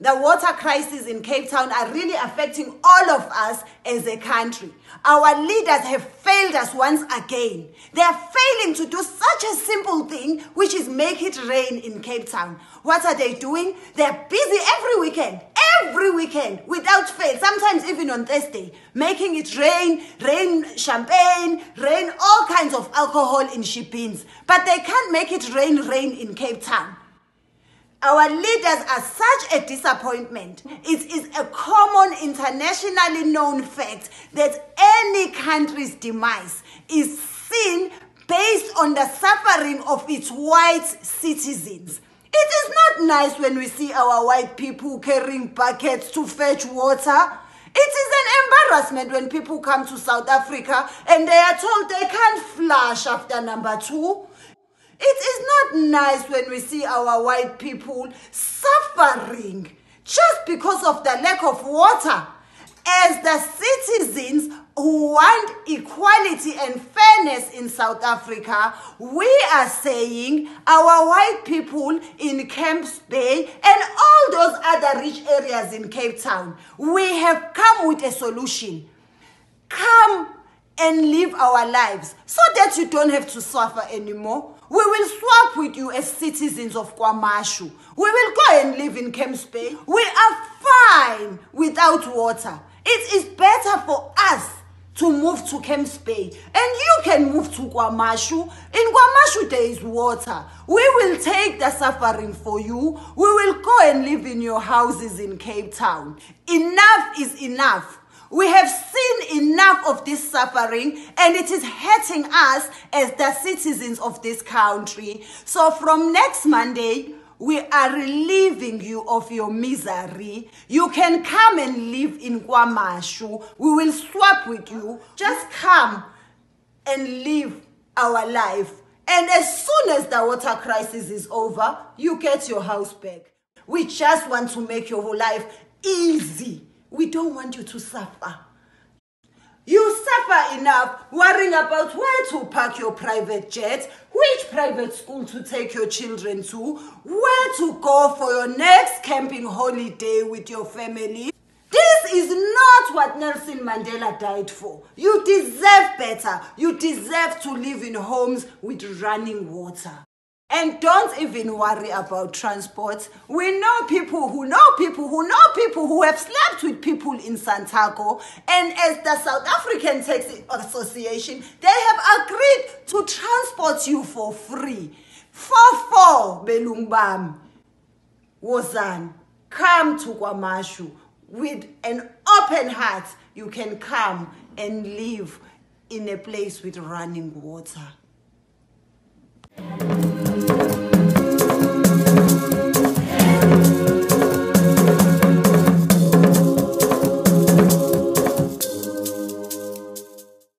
The water crisis in Cape Town are really affecting all of us as a country. Our leaders have failed us once again. They are failing to do such a simple thing, which is make it rain in Cape Town. What are they doing? They're busy every weekend, without fail, sometimes even on Thursday, making it rain champagne, rain all kinds of alcohol in ship-ins. But they can't make it rain in Cape Town. Our leaders are such a disappointment. It is a common internationally known fact that any country's demise is seen based on the suffering of its white citizens. It is not nice when we see our white people carrying buckets to fetch water. It is an embarrassment when people come to South Africa and they are told they can't flush after number 2. It is not nice when we see our white people suffering just because of the lack of water. As the citizens who want equality and fairness in South Africa, we are saying our white people in Camps Bay and all those other rich areas in Cape Town, we have come with a solution. Come and live our lives so that you don't have to suffer anymore. We will swap with you as citizens of Kwa Mashu. We will go and live in Camps Bay. We are fine without water. It is better for us to move to Camps Bay. And you can move to Kwa Mashu. In Kwa Mashu there is water. We will take the suffering for you. We will go and live in your houses in Cape Town. Enough is enough. We have seen enough of this suffering and it is hurting us as the citizens of this country. So from next Monday, we are relieving you of your misery. You can come and live in Kwa Mashu. We will swap with you. Just come and live our life. And as soon as the water crisis is over, you get your house back. We just want to make your whole life easy. We don't want you to suffer. You suffer enough worrying about where to park your private jet, which private school to take your children to, where to go for your next camping holiday with your family. This is not what Nelson Mandela died for. You deserve better. You deserve to live in homes with running water. And don't even worry about transport. We know people who have slept with people in Santaco. And as the South African Taxi Association, they have agreed to transport you for free. 44 Belungbam, Wozan, come to Kwa Mashu. With an open heart, you can come and live in a place with running water.